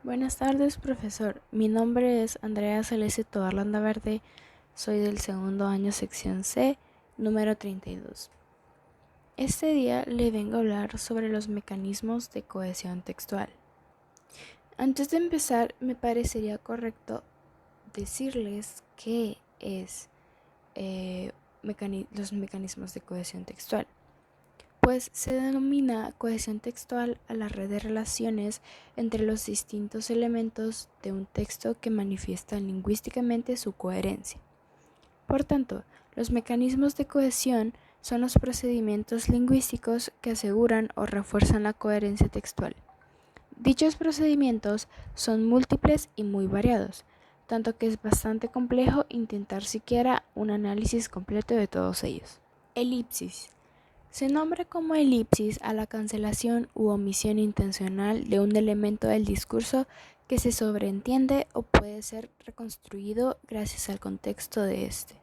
Buenas tardes, profesor. Mi nombre es Andrea Celeste Tovar Landaverde. Soy del segundo año, sección C, número 32. Este día le vengo a hablar sobre los mecanismos de cohesión textual. Antes de empezar, me parecería correcto decirles qué es los mecanismos de cohesión textual. Pues se denomina cohesión textual a la red de relaciones entre los distintos elementos de un texto que manifiestan lingüísticamente su coherencia. Por tanto, los mecanismos de cohesión son los procedimientos lingüísticos que aseguran o refuerzan la coherencia textual. Dichos procedimientos son múltiples y muy variados, tanto que es bastante complejo intentar siquiera un análisis completo de todos ellos. Elipsis. Se nombra como elipsis a la cancelación u omisión intencional de un elemento del discurso que se sobreentiende o puede ser reconstruido gracias al contexto de este.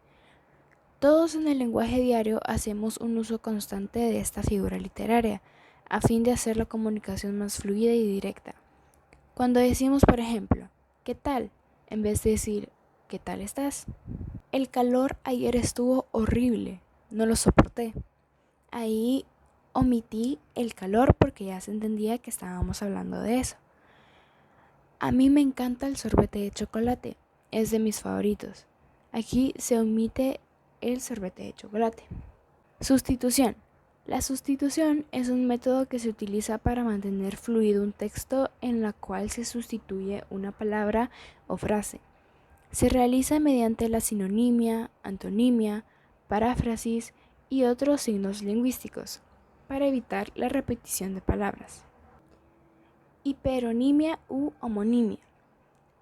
Todos en el lenguaje diario hacemos un uso constante de esta figura literaria, a fin de hacer la comunicación más fluida y directa. Cuando decimos, por ejemplo, ¿qué tal?, en vez de decir ¿qué tal estás? El calor ayer estuvo horrible, no lo soporté. Ahí omití el calor porque ya se entendía que estábamos hablando de eso. A mí me encanta el sorbete de chocolate, es de mis favoritos. Aquí se omite el sorbete de chocolate. Sustitución. La sustitución es un método que se utiliza para mantener fluido un texto en la cual se sustituye una palabra o frase. Se realiza mediante la sinonimia, antonimia, paráfrasis y otros signos lingüísticos, para evitar la repetición de palabras. Hiperonimia u homonimia.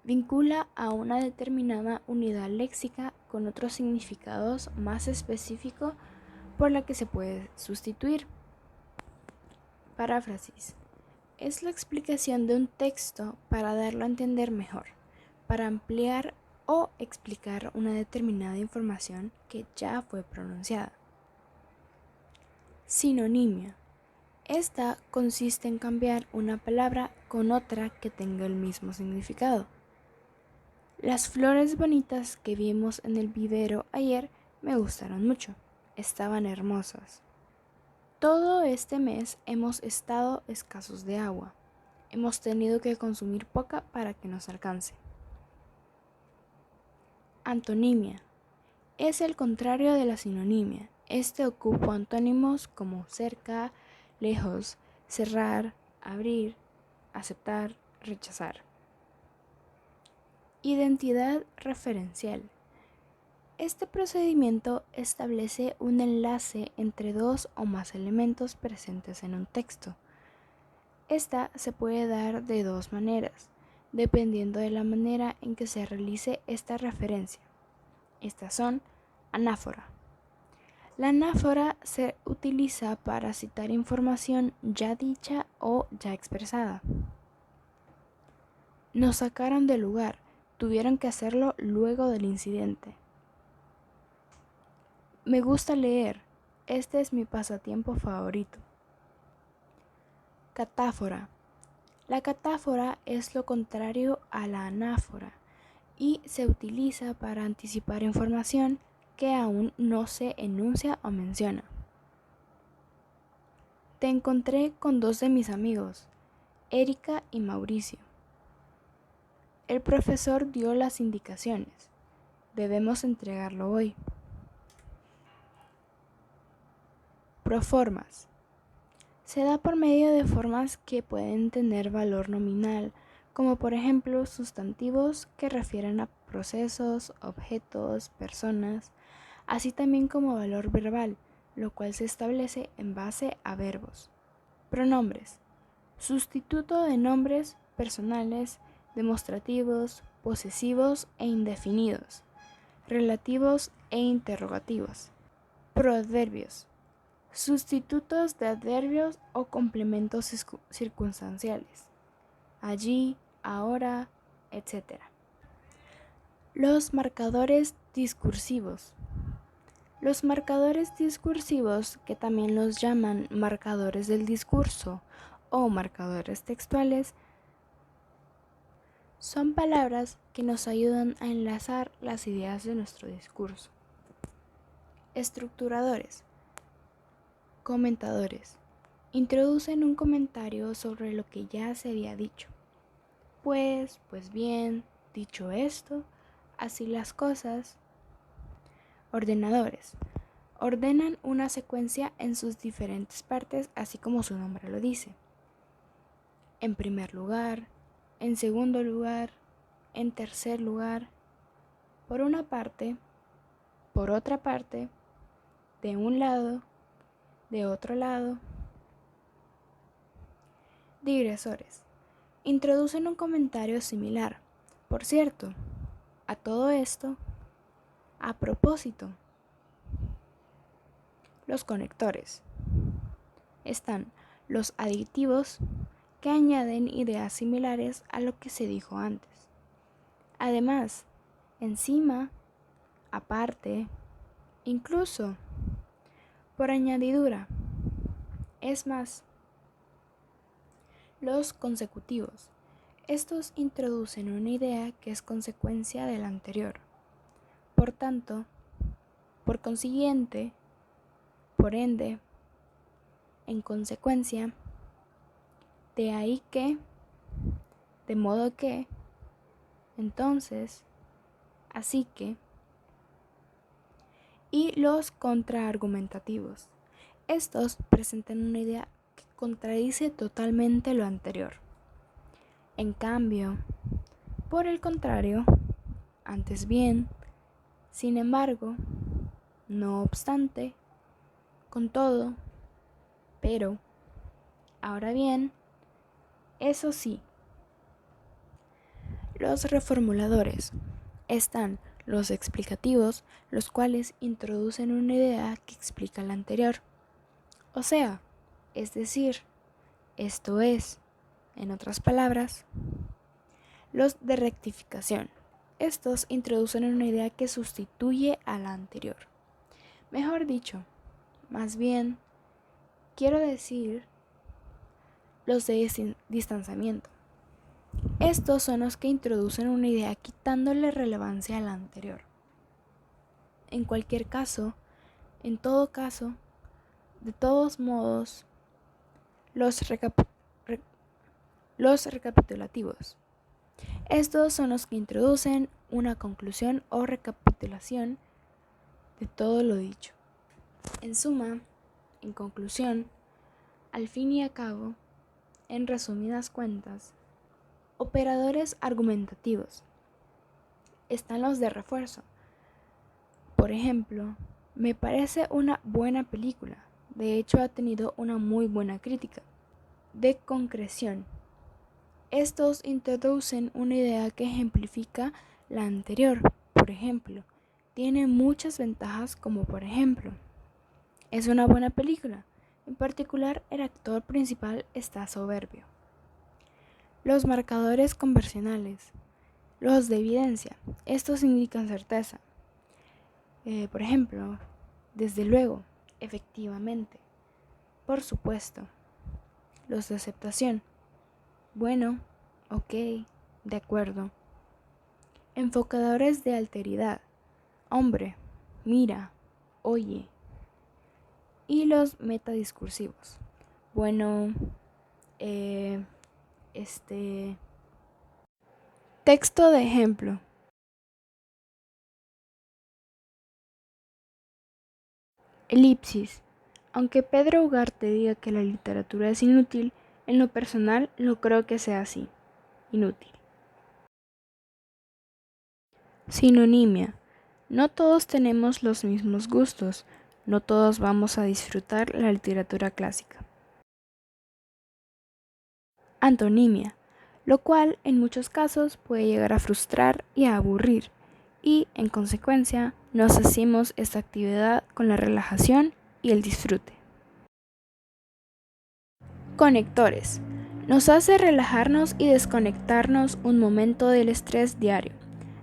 Vincula a una determinada unidad léxica con otros significados más específicos por la que se puede sustituir. Paráfrasis. Es la explicación de un texto para darlo a entender mejor, para ampliar o explicar una determinada información que ya fue pronunciada. Sinonimia. Esta consiste en cambiar una palabra con otra que tenga el mismo significado. Las flores bonitas que vimos en el vivero ayer me gustaron mucho. Estaban hermosas. Todo este mes hemos estado escasos de agua. Hemos tenido que consumir poca para que nos alcance. Antonimia. Es el contrario de la sinonimia. Este ocupa antónimos como cerca, lejos, cerrar, abrir, aceptar, rechazar. Identidad referencial. Este procedimiento establece un enlace entre dos o más elementos presentes en un texto. Esta se puede dar de dos maneras, dependiendo de la manera en que se realice esta referencia. Estas son anáfora. La anáfora se utiliza para citar información ya dicha o ya expresada. Nos sacaron del lugar, tuvieron que hacerlo luego del incidente. Me gusta leer, este es mi pasatiempo favorito. Catáfora. La catáfora es lo contrario a la anáfora y se utiliza para anticipar información que aún no se enuncia o menciona. Te encontré con dos de mis amigos, Erika y Mauricio. El profesor dio las indicaciones. Debemos entregarlo hoy. Proformas. Se da por medio de formas que pueden tener valor nominal, como por ejemplo sustantivos que refieren a procesos, objetos, personas, así también como valor verbal, lo cual se establece en base a verbos. Pronombres. Sustituto de nombres personales, demostrativos, posesivos e indefinidos, relativos e interrogativos. Proadverbios. Sustitutos de adverbios o complementos circunstanciales. Allí, ahora, etc. Los marcadores discursivos. Los marcadores discursivos, que también los llaman marcadores del discurso o marcadores textuales, Son palabras que nos ayudan a enlazar las ideas de nuestro discurso. Estructuradores. Comentadores. Introducen un comentario sobre lo que ya se había dicho. Pues bien, dicho esto, así las cosas. Ordenadores. Ordenan una secuencia en sus diferentes partes, así como su nombre lo dice. En primer lugar, en segundo lugar, en tercer lugar, por una parte, por otra parte, de un lado, de otro lado. Digresores. Introducen un comentario similar. Por cierto, a todo esto, a propósito, los conectores. Están los aditivos que añaden ideas similares a lo que se dijo antes. Además, encima, aparte, incluso, por añadidura. Es más, los consecutivos. Estos introducen una idea que es consecuencia de la anterior. Por tanto, por consiguiente, por ende, en consecuencia, de ahí que, de modo que, entonces, así que, y los contraargumentativos. Estos presentan una idea que contradice totalmente lo anterior. En cambio, por el contrario, antes bien, sin embargo, no obstante, con todo, pero, ahora bien, eso sí. Los reformuladores. Están los explicativos, los cuales introducen una idea que explica la anterior. O sea, es decir, esto es, en otras palabras, los de rectificación. Estos introducen una idea que sustituye a la anterior. Mejor dicho, más bien, quiero decir los de distanciamiento. Estos son los que introducen una idea quitándole relevancia a la anterior. En cualquier caso, en todo caso, de todos modos, los recapitulativos. Estos son los que introducen una conclusión o recapitulación de todo lo dicho. En suma, en conclusión, al fin y al cabo, en resumidas cuentas, operadores argumentativos. Están los de refuerzo. Por ejemplo, me parece una buena película. De hecho, ha tenido una muy buena crítica. De concreción. Estos introducen una idea que ejemplifica la anterior. Por ejemplo, tiene muchas ventajas como por ejemplo, es una buena película. En particular, el actor principal está soberbio. Los marcadores conversionales. Los de evidencia. Estos indican certeza. Por ejemplo, desde luego, efectivamente, por supuesto. Los de aceptación. Bueno, ok, de acuerdo. Enfocadores de alteridad. Hombre, mira, oye. Y los metadiscursivos. Bueno, texto de ejemplo. Elipsis. Aunque Pedro Ugarte diga que la literatura es inútil, en lo personal no creo que sea así. Inútil. Sinonimia. No todos tenemos los mismos gustos, no todos vamos a disfrutar la literatura clásica. Antonimia, lo cual en muchos casos puede llegar a frustrar y a aburrir, y en consecuencia no asociamos esta actividad con la relajación y el disfrute. Conectores. Nos hace relajarnos y desconectarnos un momento del estrés diario.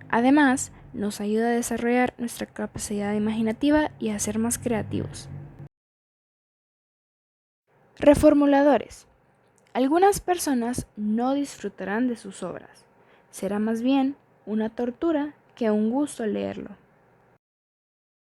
Además, nos ayuda a desarrollar nuestra capacidad imaginativa y a ser más creativos. Reformuladores. Algunas personas no disfrutarán de sus obras. será más bien una tortura que un gusto leerlo.